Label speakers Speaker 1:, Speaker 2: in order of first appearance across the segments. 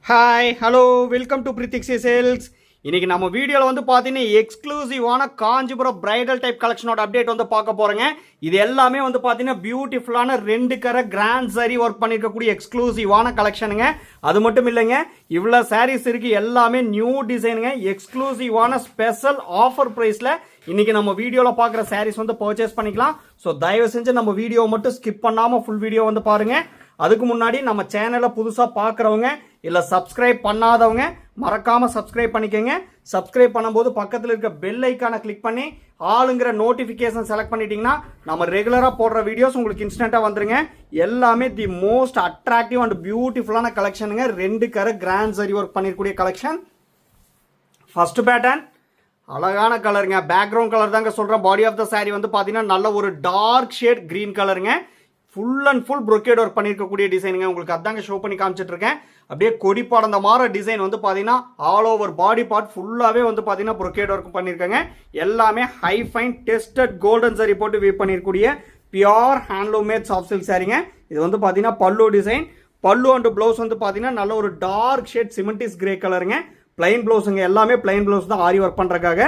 Speaker 1: Hi hello welcome to பிரித்திக்ஸி sales. இன்னைக்கு நம்ம வீடியோவில் வந்து பார்த்தீங்கன்னா எக்ஸ்க்ளூசிவான காஞ்சிபுரம் பிரைடல் டைப் கலெக்ஷனோட அப்டேட் வந்து பார்க்க போகிறேங்க. இது எல்லாமே வந்து பார்த்தீங்கன்னா பியூட்டிஃபுல்லான 2 கரை கிராண்ட் சாரி ஒர்க் பண்ணியிருக்கக்கூடிய எக்ஸ்க்ளூசிவான கலெக்ஷனுங்க. அது மட்டும் இல்லைங்க, இவ்வளோ சாரீஸ் இருக்கு, எல்லாமே நியூ டிசைனுங்க. எக்ஸ்க்ளூசிவான ஸ்பெஷல் ஆஃபர் ப்ரைஸில் இன்னைக்கு நம்ம வீடியோவில் பார்க்குற சாரீஸ் வந்து பர்ச்சேஸ் பண்ணிக்கலாம். ஸோ தயவு செஞ்சு நம்ம வீடியோவை மட்டும் ஸ்கிப் பண்ணாமல் ஃபுல் வீடியோ வந்து பாருங்கள். அதுக்கு முன்னாடி நம்ம சேனலை புதுசாக பார்க்குறவங்க இல்லை சப்ஸ்கிரைப் பண்ணாதவங்க மறக்காமல் சப்ஸ்கிரைப் பண்ணிக்கோங்க. சப்ஸ்கிரைப் பண்ணும்போது பக்கத்தில் இருக்க பெல் ஐக்கானை கிளிக் பண்ணி ஆளுங்கிற நோட்டிஃபிகேஷன் செலக்ட் பண்ணிட்டீங்கன்னா நம்ம ரெகுலராக போடுற வீடியோஸ் உங்களுக்கு இன்ஸ்டண்ட்டாக வந்துருங்க. எல்லாமே தி மோஸ்ட் அட்ராக்டிவ் அண்ட் பியூட்டிஃபுல்லான கலெக்ஷனுங்க. 2 கரை grand zari work பண்ணிருக்கக்கூடிய collection. First pattern அழகான கலருங்க, பேக்ரவுண்ட் கலர் தாங்க சொல்கிறேன். பாடி ஆஃப் த சாரி வந்து பார்த்தீங்கன்னா நல்ல ஒரு டார்க் ஷேட் கிரீன் கலருங்க. Full and full brocade work பண்ணியிருக்கக்கூடிய டிசைனுங்க. உங்களுக்கு அதாங்க ஷோ பண்ணி காமிச்சிட்டு இருக்கேன். அப்படியே கொடி படந்த மாதிரி டிசைன் வந்து பார்த்தீங்கன்னா ஆல் ஓவர் பாடி பார்ட் ஃபுல்லாகவே வந்து பார்த்தீங்கன்னா ப்ரொக்கேட் ஒர்க் பண்ணியிருக்காங்க. எல்லாமே high fine tested golden zari போட்டு வீவ் பண்ணியிருக்கக்கூடிய pure handloom made soft silk சாரிங்க. இது வந்து பார்த்தீங்கன்னா பல்லு டிசைன். பல்லு அண்ட் ப்ளவுஸ் வந்து பார்த்தீங்கன்னா நல்ல ஒரு டார்க் ஷேட் சிமெண்டிஸ் கிரே கலருங்க. பிளைன் ப்ளவுஸுங்க, எல்லாமே பிளைன் ப்ளவுஸ் தான் ஆரி ஒர்க் பண்ணுறதுக்காக.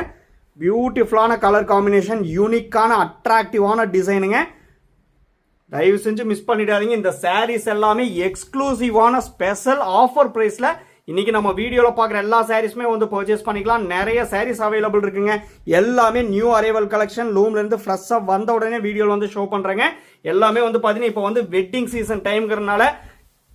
Speaker 1: பியூட்டிஃபுல்லான கலர் காம்பினேஷன், யூனிக்கான அட்ராக்டிவான டிசைனுங்க. தயவு செஞ்சு மிஸ் பண்ணிடாதீங்க. இந்த சாரீஸ் எல்லாமே எக்ஸ்க்ளூசிவான ஸ்பெஷல் ஆஃபர் பிரைஸ்ல இன்னைக்கு நம்ம வீடியோவில் பார்க்குற எல்லா சாரீஸுமே வந்து பர்ச்சேஸ் பண்ணிக்கலாம். நிறைய சாரீஸ் அவைலபிள் இருக்குங்க. எல்லாமே நியூ அரைவல் கலெக்ஷன். லூம்ல இருந்து ஃப்ரெஷ்ஷாக வந்த உடனே வீடியோவில் வந்து ஷோ பண்றேங்க. எல்லாமே வந்து பார்த்தீங்கன்னா இப்போ வந்து வெட்டிங் சீசன் டைம்ங்கிறதுனால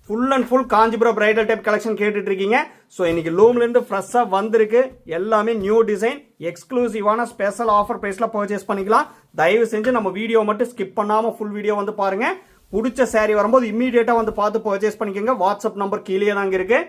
Speaker 1: full and full Kanchipuram bridal type collection கேட்டுட்டு இருக்கீங்க. ஸோ இன்னைக்கு லூம்ல இருந்து ஃப்ரெஷ்ஷாக வந்திருக்கு. எல்லாமே நியூ டிசைன், எக்ஸ்க்ளூசிவான ஸ்பெஷல் ஆஃபர் பிரைஸ்ல பர்ச்சேஸ் பண்ணிக்கலாம். தயவு செஞ்சு நம்ம வீடியோ மட்டும் ஸ்கிப் பண்ணாம ஃபுல் வீடியோ வந்து பாருங்க. பிடிச்ச சாரி வரும்போது இம்மீடியட்டா வந்து பார்த்து பர்ச்சேஸ் பண்ணிக்கோங்க. வாட்ஸ்அப் நம்பர் கீழே தாங்க இருக்கு.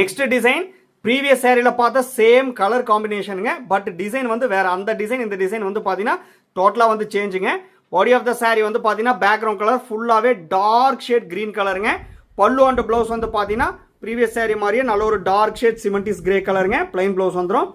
Speaker 1: நெக்ஸ்ட் டிசைன் ப்ரீவியஸ் சாரியில பார்த்த சேம் கலர் காம்பினேஷனுங்க. பட் டிசைன் வந்து வேற. அந்த டிசைன் இந்த டிசைன் வந்து பார்த்தீங்கன்னா டோட்டலா வந்து சேஞ்சுங்க. பாடி ஆஃப் த சாரி வந்து பார்த்தீங்கன்னா பேக்ரவுண்ட் கலர் ஃபுல்லாகவே டார்க் ஷேட் கிரீன் கலருங்க. பல்லு அண்ட் ப்ளவுஸ் வந்து பார்த்தீங்கன்னா ப்ரீவியஸ் சாரி மாதிரியே நல்ல ஒரு டார்க் ஷேட் சிமெண்டிஸ் கிரே கலருங்க. பிளைன் ப்ளவுஸ் வந்துடும்.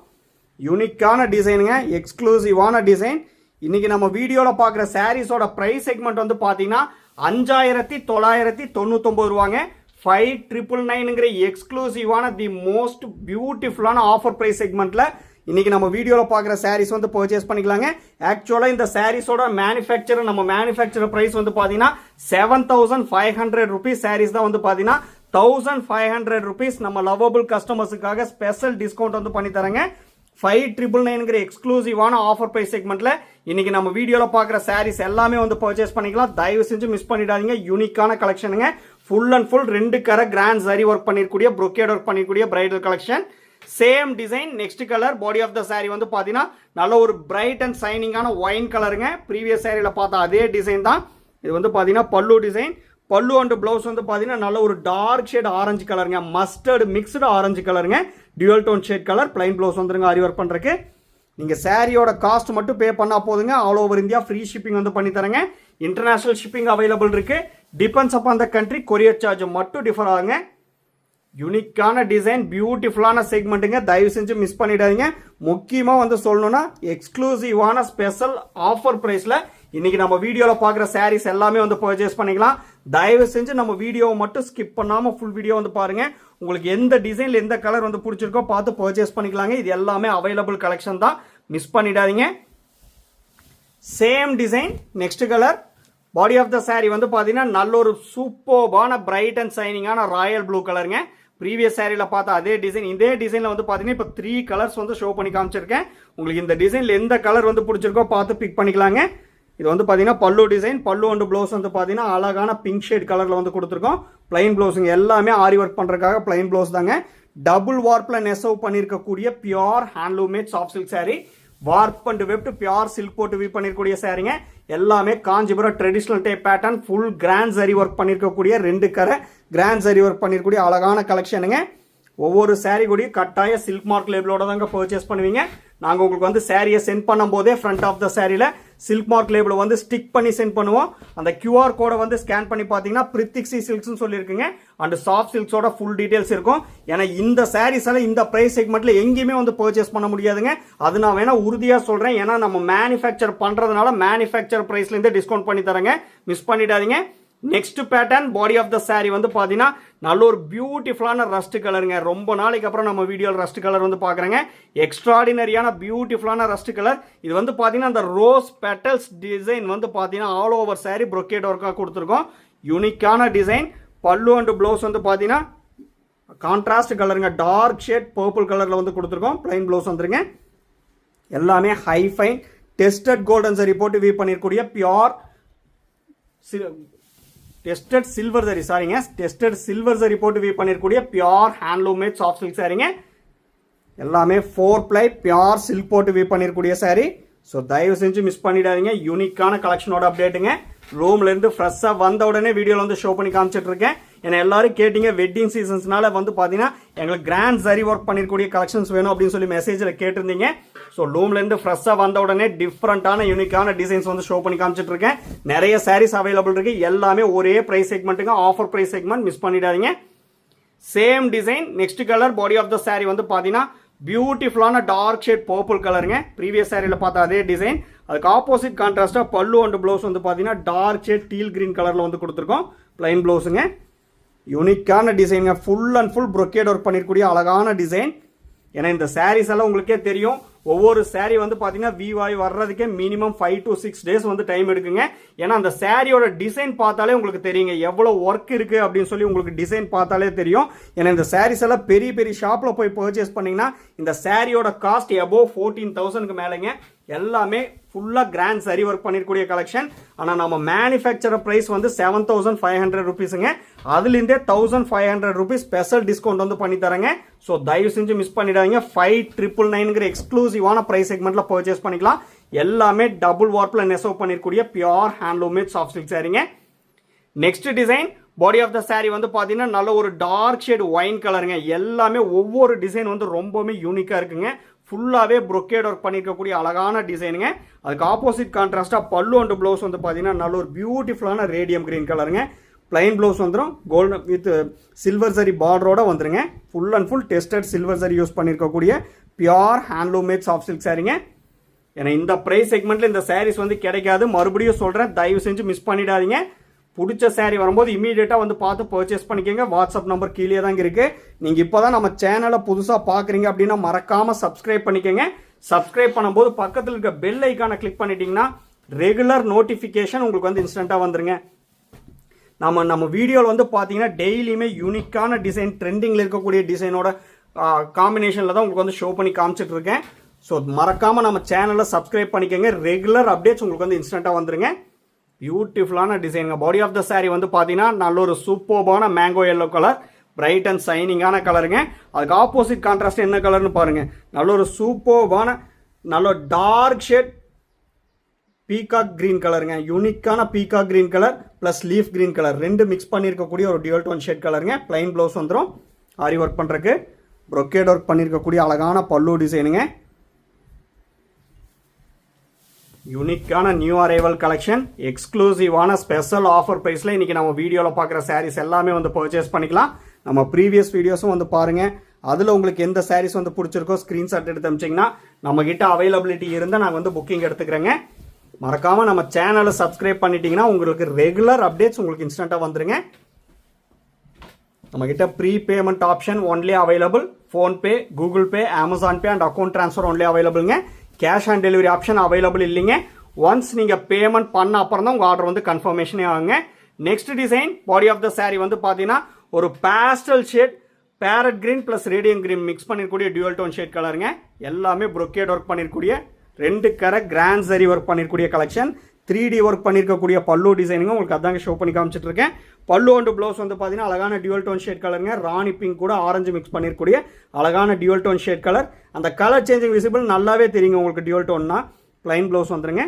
Speaker 1: யூனிக்கான டிசைனுங்க, எக்ஸ்க்ளூசிவான டிசைன். இன்னைக்கு நம்ம வீடியோவில் பார்க்குற சாரீஸோட ப்ரைஸ் செக்மெண்ட் வந்து பார்த்தீங்கன்னா 5999 ரூபாங்க. 5999ங்கிற எக்ஸ்க்ளூசிவான தி மோஸ்ட் பியூட்டிஃபுல்லான ஆஃபர் ப்ரைஸ் செக்மெண்ட்ல இன்னைக்கு நம்ம வீடியோவில் பார்க்குற சாரீஸ் வந்து பர்ச்சேஸ் பண்ணிக்கலாங்க. ஆக்சுவலாக இந்த சாரீஸோட மேனுஃபேக்சர் ப்ரைஸ் வந்து பார்த்தீங்கன்னா 7500 ருபீஸ் சாரீஸ் தான் வந்து பார்த்தீங்கன்னா 1500 ருபீஸ் நம்ம லவபிள் கஸ்டமர்ஸுக்காக ஸ்பெஷல் டிஸ்கவுண்ட் வந்து பண்ணி தரேங்க. 5999ங்கிற எக்ஸ்க்ளூசிவான ஆஃபர் ப்ரைஸ் செக்மெண்ட்ல இன்னைக்கு நம்ம வீடியோவில் பார்க்குற சாரீஸ் எல்லாமே வந்து பர்ச்சேஸ் பண்ணிக்கலாம். தயவு செஞ்சு மிஸ் பண்ணிடாதீங்க. யூனிக்கான கலெக்ஷனுங்க. ஃபுல் அண்ட் ஃபுல் 2 கரை கிராண்ட் சாரி ஒர்க் பண்ணிருக்கூடிய ப்ரொக்கேட் ஒர்க் பண்ணிருக்கூடிய bridal collection. Same design. Next colour body of the sari வந்து பார்த்தீங்கன்னா நல்ல ஒரு பிரைட் அண்ட் சைனிங்கான ஒயின் கலருங்க. ப்ரீவியஸ் சாரியில பார்த்தா அதே டிசைன் தான். இது வந்து பார்த்தீங்கன்னா பல்லு டிசைன். பல்லு அண்ட் பிளவுஸ் வந்து பார்த்தீங்கன்னா நல்ல ஒரு டார்க் ஷேட் ஆரஞ்சு கலருங்க. மஸ்டர்டு மிக்ஸ்டு ஆரஞ்சு கலருங்க. Dual tone shade colour. Plain blouse வந்துருங்க ஆரி ஒர்க் பண்ணுறதுக்கு. நீங்கள் சாரியோட காஸ்ட் மட்டும் பே பண்ணால் போதுங்க. All over India free shipping வந்து பண்ணி தரேங்க. இன்டர்நேஷனல் ஷிப்பிங் அவைலபிள் இருக்கு. Depends upon the country. Courier charge மட்டும் டிஃபர் ஆகுங்க. யூனிக்கான டிசைன், பியூட்டிஃபுல்லான செக்மெண்ட்டுங்க. தயவு செஞ்சு மிஸ் பண்ணிடாதீங்க. முக்கியமாக வந்து சொல்லணும்னா எக்ஸ்க்ளூசிவான ஸ்பெஷல் ஆஃபர் ப்ரைஸில் இன்னைக்கு நம்ம வீடியோவில் பார்க்குற சாரீஸ் எல்லாமே வந்து பர்ச்சேஸ் பண்ணிக்கலாம். தயவு செஞ்சு நம்ம வீடியோவை மட்டும் ஸ்கிப் பண்ணாமல் ஃபுல் வீடியோ வந்து பாருங்க. உங்களுக்கு எந்த டிசைனில் எந்த கலர் வந்து பிடிச்சிருக்கோ பார்த்து பர்ச்சேஸ் பண்ணிக்கலாங்க. இது எல்லாமே அவைலபிள் கலெக்ஷன் தான், மிஸ் பண்ணிடாதீங்க. Same design. Next colour. Body of the sari வந்து பார்த்தீங்கன்னா நல்ல ஒரு சூப்பர்பான பிரைட் அண்ட் சைனிங்கான ராயல் ப்ளூ கலருங்க. ப்ரீவியஸ் சாரியில் பார்த்தா அதே டிசைன். இதே டிசைனில் வந்து பார்த்தீங்கன்னா இப்போ 3 கலர்ஸ் வந்து ஷோ பண்ணி காமிச்சிருக்கேன். உங்களுக்கு இந்த டிசைனில் எந்த கலர் வந்து பிடிச்சிருக்கோ பார்த்து பிக் பண்ணிக்கலாங்க. இது வந்து பார்த்தீங்கன்னா பல்லு டிசைன். பல்லு அண்ட் ப்ளவுஸ் வந்து பார்த்தீங்கன்னா அழகான பிங்க் ஷேட் கலரில் வந்து கொடுத்துருக்கோம். பிளைன் ப்ளவுஸுங்க, எல்லாமே ஆரி ஒர்க் பண்ணுறதுக்காக பிளைன் ப்ளவுஸ் தாங்க. டபுள் வார்ப்பில் நெசவு பண்ணியிருக்கக்கூடிய pure handloom made soft silk sari. Warp and weft pure silk போட்டு வீவ் பண்ணிருக்கக்கூடிய சாரிங்க. எல்லாமே Kanchipuram traditional type pattern. Full grand zari work பண்ணிருக்கக்கூடிய 2 கரை கிராண்ட் சரி ஒர்க் பண்ணிருக்கக்கூடிய அழகான கலெக்ஷனுங்க. ஒவ்வொரு சாரி கூடயும் கட்டாய சில்க் மார்க் லேபிளோட தாங்க பர்ச்சேஸ் பண்ணுவீங்க. நாங்கள் உங்களுக்கு வந்து சாரியை சென்ட் பண்ணும் போதே ஃப்ரண்ட் ஆஃப் த சாரியில் சில்க் மார்க் லேபிள் வந்து ஸ்டிக் பண்ணி சென்ட் பண்ணுவோம். அந்த QR கோடை வந்து ஸ்கேன் பண்ணி பார்த்தீங்கன்னா பிரித்திக்ஸி சில்க்ஸ்னு சொல்லியிருக்குங்க. அண்ட் சாஃப்ட் சில்க்ஸோட ஃபுல் டீடைல்ஸ் இருக்கும். ஏன்னா இந்த சாரீஸ் எல்லாம் இந்த பிரைஸ் செக்மெண்ட்ல எங்கேயுமே வந்து பர்ச்சேஸ் பண்ண முடியாதுங்க. அது நான் வேணா உறுதியாக சொல்றேன். ஏன்னா நம்ம மேனுஃபேக்சர் பண்றதுனால மேனுஃபேக்சர் பிரைஸ்ல இருந்து டிஸ்கவுண்ட் பண்ணி தரேங்க. மிஸ் பண்ணிடாதீங்க. Next pattern body of the saree வந்து பார்த்தீங்கன்னா நல்ல ஒரு பியூட்டிஃபுல்லான ரஸ்ட் கலருங்க. ரொம்ப நாளைக்கு அப்புறம் நம்ம வீடியோவில் ரஸ்ட் கலர் வந்து பார்க்குறேங்க. எக்ஸ்ட்ராடினரியான பியூட்டிஃபுல்லான ரஸ்ட் கலர். இது வந்து பார்த்தீங்கன்னா அந்த ரோஸ் பெட்டல்ஸ் டிசைன் வந்து பார்த்தீங்கன்னா ஆல் ஓவர் saree brocade ஒர்க்காக கொடுத்துருக்கோம். யூனிக்கான டிசைன். பல்லு அண்ட் ப்ளவுஸ் வந்து பார்த்தீங்கன்னா கான்ட்ராஸ்ட் கலருங்க. டார்க் ஷேட் பர்பிள் கலரில் வந்து கொடுத்துருக்கோம். பிளைன் ப்ளவுஸ் வந்துருங்க. எல்லாமே high fine tested golden zari போட்டு வீவ் பண்ணிருக்கூடிய பியோர் டெஸ்டட் சில்வர் சரி சாரிங்க டெஸ்டட் சில்வர் சரி போட்டு வீவ் பண்ணிருக்கூடிய pure handloom made soft silk சாரிங்க. எல்லாமே 4 ply பியோர் சில்க் போட்டு வீவ் பண்ணிருக்கூடிய சாரி. ஸோ தயவு செஞ்சு மிஸ் பண்ணிடாதீங்க. யூனிக்கான கலெக்ஷனோட அப்டேட்டுங்க. ரூம்லேருந்து ஃப்ரெஷ்ஷாக வந்த உடனே வீடியோவில் வந்து ஷோ பண்ணி காமிச்சிட்டு இருக்கேன். ஏன்னா எல்லாரும் கேட்டீங்க வெட்டிங் சீசன்ஸ்னால வந்து பார்த்தீங்கன்னா எங்களுக்கு கிராண்ட் சரி ஒர்க் பண்ணிருக்கூடிய கலெக்ஷன்ஸ் வேணும் அப்படின்னு சொல்லி மெசேஜில் கேட்டிருந்தீங்க. ஸோ ரூம்லேருந்து ஃப்ரெஷ்ஷாக வந்த உடனே டிஃப்ரெண்ட்டான யூனிக்கான டிசைன்ஸ் வந்து ஷோ பண்ணி காமிச்சிட்டு இருக்கேன். நிறைய சாரீஸ் அவைலபிள் இருக்கு. எல்லாமே ஒரே ப்ரைஸ் செக்மெண்ட்டுங்க. ஆஃபர் ப்ரைஸ் செக்மெண்ட் மிஸ் பண்ணிடாதீங்க. Same design. Next colour body of the sari வந்து பார்த்தீங்கன்னா பியூட்டிஃபுல்லான டார்க் ஷேட் பர்பிள் கலருங்க. ப்ரீவியஸ் சாரியில் பார்த்த அதே டிசைன். அதுக்கு ஆப்போசிட் கான்ட்ராஸ்டாக பல்லு அண்ட் ப்ளவுஸ் வந்து பார்த்தீங்கன்னா டார்க் ஷேட் டீல் கிரீன் கலரில் வந்து கொடுத்துருக்கோம். பிளைன் ப்ளவுஸுங்க. யூனிக்கான டிசைனுங்க. Full and full brocade work பண்ணிருக்கூடிய அழகான டிசைன். ஏன்னா இந்த சாரீஸ் எல்லாம் உங்களுக்கே தெரியும். ஒவ்வொரு சாரீ வந்து பார்த்தீங்கன்னா வீவ் ஆகி வர்றதுக்கே மினிமம் 5 to 6 days வந்து டைம் எடுக்குங்க. ஏன்னா அந்த சாரியோட டிசைன் பார்த்தாலே உங்களுக்கு தெரியுங்க எவ்வளோ ஒர்க் இருக்கு அப்படின்னு சொல்லி உங்களுக்கு டிசைன் பார்த்தாலே தெரியும். ஏன்னா இந்த சாரீஸ் எல்லாம் பெரிய பெரிய ஷாப்பில் போய் பர்ச்சேஸ் பண்ணீங்கன்னா இந்த சாரியோட காஸ்ட் above 14,000க்கு மேலேங்க. எல்லாமே ஃபுல்லாக கிராண்ட் சரி ஒர்க் பண்ணிருக்கூடிய கலெக்ஷன். ஆனால் நம்ம மேனுஃபேக்சர் ப்ரைஸ் வந்து 7,500 rupeesங்க. அதுலேருந்தே 1,500 rupees ஸ்பெஷல் டிஸ்கவுண்ட் வந்து பண்ணி தரேங்க. ஸோ தயவு செஞ்சு மிஸ் பண்ணிடாதீங்க. 5,999ங்கிற எக்ஸ்க்ளூசிவான ப்ரைஸ் செக்மெண்ட்ல பர்ச்சேஸ் பண்ணிக்கலாம். எல்லாமே டபுள் வார்ப்பில் நெசவு பண்ணிருக்கூடிய pure handloom made soft silk சாரீங்க. Next design body of the sari வந்து பார்த்தீங்கன்னா நல்ல ஒரு டார்க் ஷேட் ஒயின் கலருங்க. எல்லாமே ஒவ்வொரு டிசைன் வந்து ரொம்பவுமே யூனிக்காக இருக்குங்க. ஃபுல்லாகவே brocade ஒர்க் பண்ணியிருக்கக்கூடிய அழகான டிசைனுங்க. அதுக்கு ஆப்போசிட் கான்ட்ராஸ்டாக பல்லு அண்ட் ப்ளவுஸ் வந்து பார்த்தீங்கன்னா நல்ல ஒரு பியூட்டிஃபுல்லான ரேடியம் கிரீன் கலருங்க. பிளைன் ப்ளவுஸ் வந்துடும். கோல்டன் வித் சில்வர் சரி பார்டரோட வந்துருங்க. Full and full tested silver zari use பண்ணியிருக்கக்கூடிய pure handloom made soft silk சாரிங்க. ஏன்னா இந்த ப்ரைஸ் செக்மெண்ட்டில் இந்த சாரீஸ் வந்து கிடைக்காது. மறுபடியும் சொல்கிறேன், தயவு செஞ்சு மிஸ் பண்ணிடாதீங்க. பிடிச்ச சாரீ வரும்போது இமீடியட்டாக வந்து பார்த்து பர்ச்சேஸ் பண்ணிக்கோங்க. வாட்ஸ்அப் நம்பர் கீழே தாங்க இருக்கு. நீங்கள் இப்போ தான் நம்ம சேனலை புதுசாக பார்க்குறீங்க அப்படின்னா மறக்காமல் சப்ஸ்கிரைப் பண்ணிக்கோங்க. சப்ஸ்கிரைப் பண்ணும்போது பக்கத்தில் இருக்க பெல் ஐக்கானை கிளிக் பண்ணிட்டீங்கன்னா ரெகுலர் நோட்டிஃபிகேஷன் உங்களுக்கு வந்து இன்ஸ்டண்ட்டாக வந்துருங்க. நம்ம வீடியோவில் வந்து பார்த்தீங்கன்னா டெய்லியுமே யூனிக்கான டிசைன் ட்ரெண்டிங்கில் இருக்கக்கூடிய டிசைனோட காம்பினேஷனில் தான் உங்களுக்கு வந்து ஷோ பண்ணி காமிச்சிட்டு இருக்கேன். ஸோ மறக்காமல் நம்ம சேனலை சப்ஸ்கிரைப் பண்ணிக்கோங்க. ரெகுலர் அப்டேட்ஸ் உங்களுக்கு வந்து இன்ஸ்டண்ட்டாக வந்துருங்க. பியூட்டிஃபுல்லான டிசைனுங்க. பாடி ஆஃப் த சாரி வந்து பார்த்தீங்கன்னா நல்ல ஒரு சூப்பர்பான mango yellow colour. Bright and சைனிங்கான கலருங்க. அதுக்கு ஆப்போசிட் கான்ட்ராஸ்ட் என்ன கலர்னு பாருங்க. நல்ல ஒரு சூப்பர்பான நல்ல டார்க் ஷேட் பீகாக் கிரீன் கலருங்க. யூனிக்கான peacock green colour plus leaf green colour ரெண்டு மிக்ஸ் பண்ணியிருக்கக்கூடிய ஒரு டியூல் டோன் ஷேட் கலருங்க. பிளைன் ப்ளவுஸ் வந்துடும். ஆரி ஒர்க் பண்ணுறதுக்கு brocade ஒர்க் பண்ணியிருக்கக்கூடிய அழகான பல்லு டிசைனுங்க. யூனிக்கான நியூ அரைவல் கலெக்ஷன். எக்ஸ்க்ளூசிவான ஸ்பெஷல் ஆஃபர் ப்ரைஸில் இன்றைக்கி நம்ம வீடியோவில் பார்க்குற சாரீஸ் எல்லாமே வந்து பர்ச்சேஸ் பண்ணிக்கலாம். நம்ம ப்ரீவியஸ் வீடியோஸும் வந்து பாருங்கள். அதில் உங்களுக்கு எந்த சாரீஸ் வந்து பிடிச்சிருக்கோ ஸ்க்ரீன்ஷாட் எடுத்து அமிச்சிங்கன்னா நம்மக்கிட்ட அவைலபிலிட்டி இருந்தால் நாங்கள் வந்து புக்கிங் எடுத்துக்கிறேங்க. மறக்காமல் நம்ம சேனலை சப்ஸ்கிரைப் பண்ணிட்டீங்கன்னா உங்களுக்கு ரெகுலர் அப்டேட்ஸ் உங்களுக்கு இன்ஸ்டண்ட்டாக வந்துருங்க. நம்மக்கிட்ட pre payment option only available. PhonePe, Google Pay, Amazon Pay and account transfer only அவைலபிளுங்க. Cash on delivery option available இல்லைங்க. ஒன்ஸ் நீங்கள் பேமெண்ட் பண்ண அப்புறம் தான் உங்கள் ஆர்டர் வந்து கன்ஃபர்மேஷனே ஆகுங்க. Next design body of the sari வந்து பார்த்தீங்கன்னா ஒரு pastel shade parrot green plus radium green mix பண்ணிருக்கூடிய டியூல் டோன் ஷேட் கலருங்க. எல்லாமே brocade ஒர்க் பண்ணிருக்கூடிய ரெண்டு கரை கிராண்ட் சரி ஒர்க் பண்ணிருக்கூடிய கலெக்ஷன். 3D ஒர்க் பண்ணிருக்கக்கூடிய பல்லு டிசைனுங்க உங்களுக்கு அதாங்க ஷோ பண்ணி காமிச்சிட்டு இருக்கேன். பல்லு அண்ட் ப்ளவுஸ் வந்து பார்த்தீங்கன்னா அழகான டியூல் டோன் ஷேட் கலருங்க. ராணி பிங்க் கூட ஆரஞ்சு மிக்ஸ் பண்ணிருக்கூடிய அழகான டியூல் டோன் ஷேட் கலர். அந்த கலர் சேஞ்சிங் விசிபிள் நல்லாவே தெரியுங்க உங்களுக்கு டியூல் டோன்னா. பிளைன் ப்ளவுஸ் வந்துருங்க.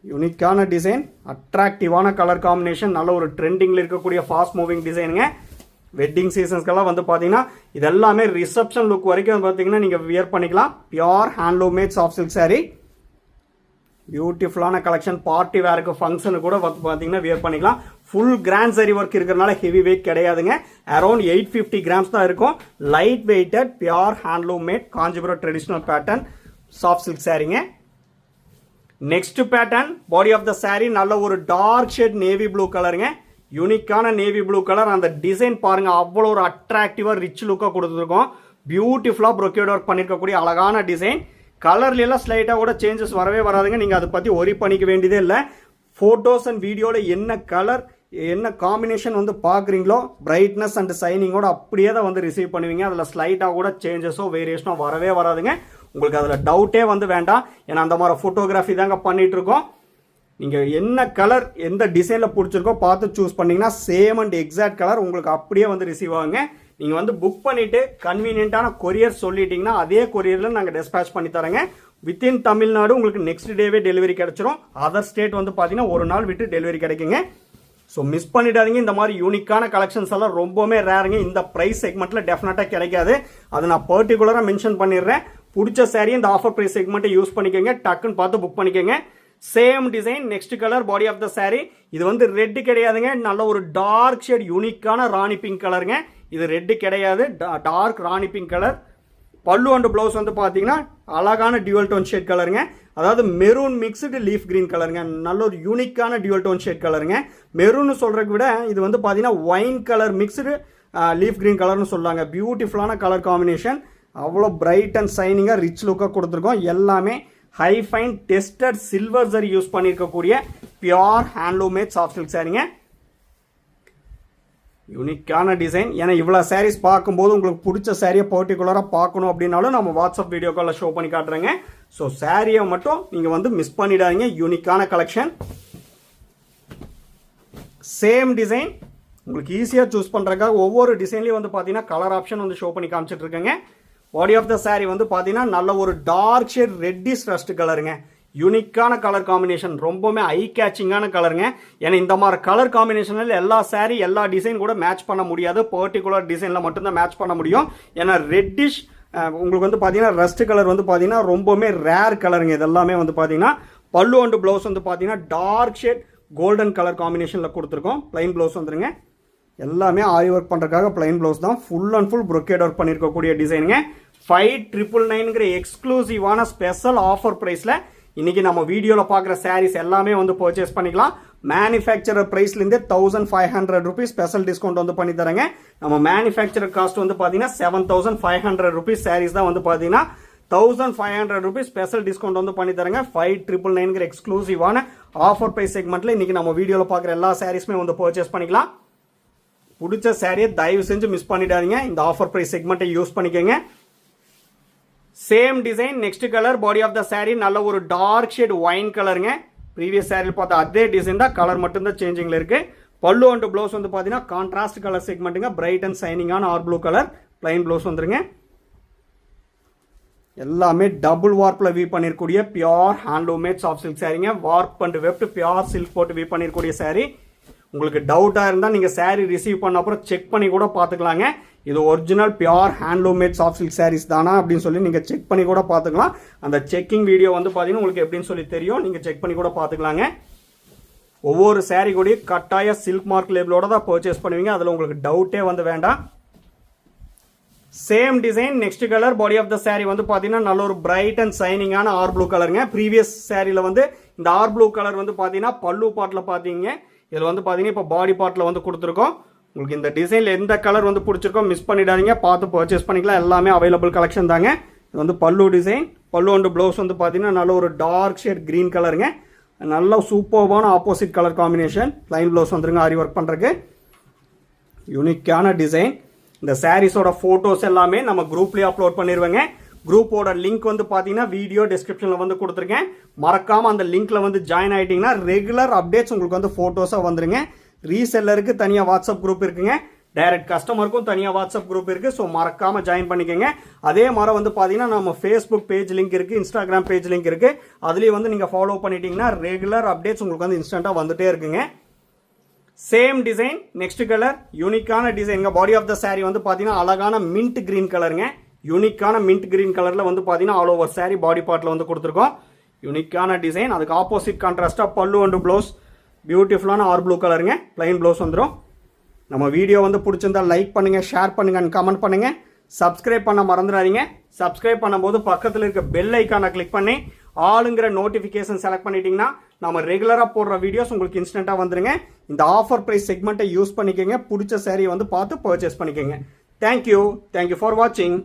Speaker 1: யூனிக்கான டிசைன், அட்ராக்டிவான கலர் காம்பினேஷன், நல்ல ஒரு ட்ரெண்டிங்கில் இருக்கக்கூடிய ஃபாஸ்ட் மூவிங் டிசைனுங்க. வெட்டிங் சீசன்ஸ்க்கெல்லாம் வந்து பார்த்தீங்கன்னா இது எல்லாமே ரிசப்ஷன் லுக் வரைக்கும் பார்த்தீங்கன்னா நீங்கள் வியர் பண்ணிக்கலாம். Pure handloom made soft silk sari. பியூட்டிஃபுல்லான கலெக்ஷன். பார்ட்டி வேருக்கு ஃபங்க்ஷனு கூட பார்த்தீங்கன்னா வியர் பண்ணிக்கலாம். ஃபுல் கிராண்ட் சரி ஒர்க் இருக்கிறதுனால ஹெவி வெயிட் கிடையாதுங்க. அரௌண்ட் 850 கிராம்ஸ் தான் இருக்கும். Light weighted pure handloom made Kanchipuram traditional pattern soft silk சாரிங்க. Next pattern body of the saree நல்ல ஒரு டார்க் ஷேட் நேவி ப்ளூ கலருங்க. யூனிக்கான நேவி ப்ளூ கலர். அந்த டிசைன் பாருங்க, அவ்வளோ ஒரு அட்ராக்டிவா ரிச் லுக்காக கொடுத்துருக்கோம். பியூட்டிஃபுல்லாக ப்ரொக்யூட் ஒர்க் பண்ணியிருக்கக்கூடிய அழகான டிசைன். கலர்லாம் ஸ்லைட்டாக கூட சேஞ்சஸ் வரவே வராதுங்க. நீங்கள் அதை பற்றி ஒரி பண்ணிக்க வேண்டியதே இல்லை. ஃபோட்டோஸ் அண்ட் வீடியோவில் என்ன கலர் என்ன காம்பினேஷன் வந்து பார்க்குறீங்களோ பிரைட்னஸ் அண்ட் சைனிங்கோட அப்படியே தான் வந்து ரிசீவ் பண்ணுவீங்க. அதில் ஸ்லைட்டாக கூட சேஞ்சஸோ வேரியேஷனோ வரவே வராதுங்க. உங்களுக்கு அதில் டவுட்டே வந்து வேண்டாம். ஏன்னா அந்த மாதிரி ஃபோட்டோகிராஃபி தாங்க பண்ணிகிட்ருக்கோம். நீங்கள் என்ன கலர் எந்த டிசைனில் பிடிச்சிருக்கோ பார்த்து சூஸ் பண்ணிங்கன்னா சேம் அண்ட் எக்ஸாக்ட் கலர் உங்களுக்கு அப்படியே வந்து ரிசீவ் ஆகுங்க. நீங்கள் வந்து புக் பண்ணிவிட்டு கன்வீனியன்ட்டான கொரியர் சொல்லிட்டீங்கன்னா அதே கொரியரில் நாங்கள் டிஸ்பேச் பண்ணி தரேங்க. வித்தின் தமிழ்நாடு உங்களுக்கு நெக்ஸ்ட் டேவே டெலிவரி கிடச்சிரும். அதர் ஸ்டேட் வந்து பார்த்தீங்கன்னா ஒரு நாள் விட்டு டெலிவரி கிடைக்குங்க. ஸோ மிஸ் பண்ணிடாதீங்க. இந்த மாதிரி யூனிக்கான கலெக்ஷன்ஸ் எல்லாம் ரொம்பவுமே ரேருங்க. இந்த ப்ரைஸ் செக்மெண்ட்டில் டெஃபினட்டாக கிடைக்காது. அதை நான் பர்டிகுலராக மென்ஷன் பண்ணிடுறேன். பிடிச்ச சாரி இந்த ஆஃபர் ப்ரைஸ் செக்மெண்ட்டை யூஸ் பண்ணிக்கோங்க. டக்குன்னு பார்த்து புக் பண்ணிக்கோங்க. Same design next colour body of the saree. இது வந்து ரெட்டு கிடையாதுங்க. நல்ல ஒரு டார்க் ஷேட் யூனிக்கான ராணி பிங்க் கலருங்க. இது ரெட்டு கிடையாது, டார்க் ராணி பிங்க் கலர். பல்லு அண்ட் ப்ளவுஸ் வந்து பார்த்தீங்கன்னா அழகான டியூவல் டோன் ஷேட் கலருங்க. அதாவது மெரூன் மிக்ஸ்டு லீஃப் கிரீன் கலருங்க. நல்ல ஒரு யூனிக்கான டியூவல் டோன் ஷேட் கலருங்க. மெரூன்னு சொல்கிறத விட இது வந்து பார்த்தீங்கன்னா wine colour mixed leaf green கலர்னு சொல்லுவாங்க. பியூட்டிஃபுல்லான கலர் காம்பினேஷன். அவ்வளோ பிரைட் அண்ட் சைனிங்காக ரிச் லுக்காக கொடுத்துருக்கோம். எல்லாமே high fine tested silver zari use பண்ணியிருக்கக்கூடிய pure handloom made soft silk சாரீங்க. யூனிக்கான டிசைன். ஏன்னா இவ்வளோ சாரீஸ் பார்க்கும்போது உங்களுக்கு பிடிச்ச சாரியை பர்டிகுலராக பார்க்கணும் அப்படின்னாலும் நம்ம வாட்ஸ்அப் வீடியோ காலில் ஷோ பண்ணி காட்டுறேங்க. ஸோ சாரியை மட்டும் நீங்கள் வந்து மிஸ் பண்ணிடாதீங்க. யூனிக்கான கலெக்ஷன். சேம் டிசைன் உங்களுக்கு ஈஸியாக சூஸ் பண்ணுறதுக்காக ஒவ்வொரு டிசைன்லேயும் வந்து பார்த்தீங்கன்னா கலர் ஆப்ஷன் வந்து ஷோ பண்ணி காமிச்சிட்டு இருக்கேங்க. பாடி ஆஃப் த saree வந்து பார்த்தீங்கன்னா நல்ல ஒரு டார்க் ஷேட் ரெட்டிஷ் ரஸ்ட் கலருங்க. யூனிக்கான கலர் காம்பினேஷன். ரொம்பவுமே ஐ கேச்சிங்கான கலருங்க. ஏன்னா இந்த மாதிரி கலர் காம்பினேஷனில் எல்லா saree எல்லா டிசைன் கூட மேட்ச் பண்ண முடியாது. பர்டிகுலர் டிசைனில் மட்டும்தான் மேட்ச் பண்ண முடியும். ஏன்னா ரெட்டிஷ் உங்களுக்கு வந்து பார்த்தீங்கன்னா ரஸ்ட் கலர் வந்து பார்த்தீங்கன்னா ரொம்பவுமே ரேர் கலருங்க. இதெல்லாமே வந்து பார்த்தீங்கன்னா பல்லு அண்ட் ப்ளவுஸ் வந்து பார்த்தீங்கன்னா டார்க் ஷேட் கோல்டன் கலர் காம்பினேஷனில் கொடுத்துருக்கோம். பிளைன் ப்ளவுஸ் வந்துருங்க. எல்லாமே ஆரி ஒர்க் பண்ணுறதுக்காக பிளைன் ப்ளவுஸ் தான். Full and full brocade work பண்ணியிருக்கக்கூடிய டிசைனுங்க. 5999 எக்ஸ்க்ளூசிவான ஸ்பெஷல் ஆஃபர் ப்ரைஸில் இன்னைக்கு நம்ம வீடியோவில் பார்க்குற சாரீஸ் எல்லாமே வந்து பர்ச்சேஸ் பண்ணிக்கலாம். மேனுஃபேக்சரர் ப்ரைஸ்லேருந்தே 1500 ருபீஸ் ஸ்பெஷல் டிஸ்கவுண்ட் வந்து பண்ணி தரேங்க. நம்ம மேனுஃபேக்சரர் காஸ்ட் வந்து பார்த்தீங்கன்னா 7500 ருபீஸ் சாரீஸ் தான் வந்து பார்த்தீங்கன்னா 1500 ருபீஸ் ஸ்பெஷல் டிஸ்கவுண்ட் வந்து பண்ணி தரேங்க. 5999 எக்ஸ்க்ளூசிவான ஆஃபர் ப்ரைஸ் செக்மெண்ட்டில் இன்னைக்கு நம்ம வீடியோவில் பார்க்குற எல்லா சாரீஸுமே வந்து பர்ச்சேஸ் பண்ணிக்கலாம். பிடிச்ச சாரியை தயவு செஞ்சு மிஸ் பண்ணிடாதீங்க. இந்த ஆஃபர் ப்ரைஸ் செக்மெண்ட்டை யூஸ் பண்ணிக்கோங்க. Same design next colour body of the saree நல்ல ஒரு டார்க் ஷேட் ஒயின் கலருங்க. ப்ரீவியஸ் சாரியில் பார்த்தா அதே டிசைன் தான், கலர் மட்டும்தான் சேஞ்சிங்கில் இருக்கு. பல்லு அண்ட் ப்ளவுஸ் வந்து பார்த்தீங்கன்னா கான்ட்ராஸ்ட் கலர் செக்மெண்ட்டுங்க. பிரைட் அண்ட் சைனிங்கான ஆர் ப்ளூ கலர் பிளைன் ப்ளவுஸ் வந்துருங்க. எல்லாமே டபுள் வார்ப்பில் வீ பண்ணிருக்கூடிய pure handloom made soft silk சாரீங்க. Warp and weft pure silk போட்டு வீ பண்ணிருக்கூடிய சாரீ. உங்களுக்கு டவுட்டாக இருந்தால் நீங்கள் சாரீ ரிசீவ் பண்ண அப்புறம் செக் பண்ணி கூட பார்த்துக்கலாங்க. இது original pure handloom made soft silk saris தானா அப்படின்னு சொல்லி நீங்கள் செக் பண்ணி கூட பார்த்துக்கலாம். அந்த செக்கிங் வீடியோ வந்து பார்த்தீங்கன்னா உங்களுக்கு எப்படின்னு சொல்லி தெரியும். நீங்கள் செக் பண்ணி கூட பார்த்துக்கலாங்க. ஒவ்வொரு சாரீ கூட கட்டாய சில்க் மார்க் லேபிளோட தான் பர்ச்சேஸ் பண்ணுவீங்க. அதில் உங்களுக்கு டவுட்டே வந்து வேண்டாம். Same design next colour body of the saree வந்து பார்த்தீங்கன்னா நல்ல ஒரு பிரைட் அண்ட் சைனிங்கான ஆர் ப்ளூ கலருங்க. ப்ரீவியஸ் சாரியில் வந்து இந்த ஆர் ப்ளூ கலர் வந்து பார்த்தீங்கன்னா பல்லு பாட்டில் பார்த்தீங்க. இதில் வந்து பார்த்தீங்கன்னா இப்போ பாடி பார்ட்டில் வந்து கொடுத்துருக்கோம். உங்களுக்கு இந்த டிசைனில் எந்த கலர் வந்து பிடிச்சிருக்கோ மிஸ் பண்ணிடாதீங்க. பார்த்து பர்ச்சேஸ் பண்ணிக்கலாம். எல்லாமே அவைலபிள் கலெக்ஷன் தாங்க. இது வந்து பல்லு டிசைன். பல்லு அண்ட் ப்ளவுஸ் வந்து பார்த்தீங்கன்னா நல்ல ஒரு டார்க் ஷேட் க்ரீன் கலருங்க. நல்ல சூப்பர்வான opposite colour combination. Plain blouse வந்துருங்க ஆரி ஒர்க் பண்ணுறதுக்கு. யூனிக்கான டிசைன். இந்த சாரீஸோட ஃபோட்டோஸ் எல்லாமே நம்ம குரூப்லேயே அப்லோட் பண்ணிடுவேங்க. குரூப்போட லிங்க் வந்து பார்த்தீங்கன்னா வீடியோ டிஸ்கிரிப்ஷனில் வந்து கொடுத்துருக்கேன். மறக்காமல் அந்த லிங்க்கில் வந்து ஜாயின் ஆகிட்டிங்கன்னா ரெகுலர் அப்டேட்ஸ் உங்களுக்கு வந்து ஃபோட்டோஸாக வந்துருங்க. ரீசெல்லருக்கு தனியாக வாட்ஸ்அப் குரூப் இருக்குங்க. டைரக்ட் கஸ்டமருக்கும் தனியாக வாட்ஸ்அப் குரூப் இருக்குது. ஸோ மறக்காமல் ஜாயின் பண்ணிக்கோங்க. அதே மாதிரி வந்து பார்த்தீங்கன்னா நம்ம ஃபேஸ்புக் பேஜ் லிங்க் இருக்குது, இன்ஸ்டாகிராம் பேஜ் லிங்க் இருக்குது. அதுலேயும் வந்து நீங்கள் ஃபாலோ பண்ணிட்டீங்கன்னா ரெகுலர் அப்டேட்ஸ் உங்களுக்கு வந்து இன்ஸ்டண்ட்டாக வந்துட்டே இருக்குங்க. சேம் டிசைன் நெக்ஸ்ட் கலர் யூனிக்கான design. Body of the saree வந்து பார்த்தீங்கன்னா அழகான மின்ட் கிரீன் கலருங்க. யூனிக்கான மின்ட் கிரீன் கலரில் வந்து பார்த்தீங்கன்னா ஆல் ஓவர் saree பாடி பார்ட்டில் வந்து கொடுத்துருக்கோம். யூனிக்கான டிசைன். அதுக்கு ஆப்போசிட் கான்ட்ராஸ்டாக பல்லு அண்ட் ப்ளவுஸ் பியூட்டிஃபுல்லான ஆர் ப்ளூ கலருங்க. பிளைன் ப்ளவுஸ் வந்துடும். நம்ம வீடியோ வந்து பிடிச்சிருந்தா லைக் பண்ணுங்கள், ஷேர் பண்ணுங்கள், கமெண்ட் பண்ணுங்கள். சப்ஸ்கிரைப் பண்ண மறந்துடாதீங்க. சப்ஸ்கிரைப் பண்ணும்போது பக்கத்தில் இருக்க பெல் ஐக்கானை கிளிக் பண்ணி ஆளுங்கிற நோட்டிஃபிகேஷன் செலக்ட் பண்ணிட்டீங்கன்னா நம்ம ரெகுலராக போடுற வீடியோஸ் உங்களுக்கு இன்ஸ்டண்ட்டாக வந்துருங்க. இந்த ஆஃபர் ப்ரைஸ் செக்மெண்ட்டை யூஸ் பண்ணிக்கோங்க. பிடிச்ச சாரியை வந்து பார்த்து பர்ச்சேஸ் பண்ணிக்கோங்க. தேங்க்யூ ஃபார் வாட்சிங்.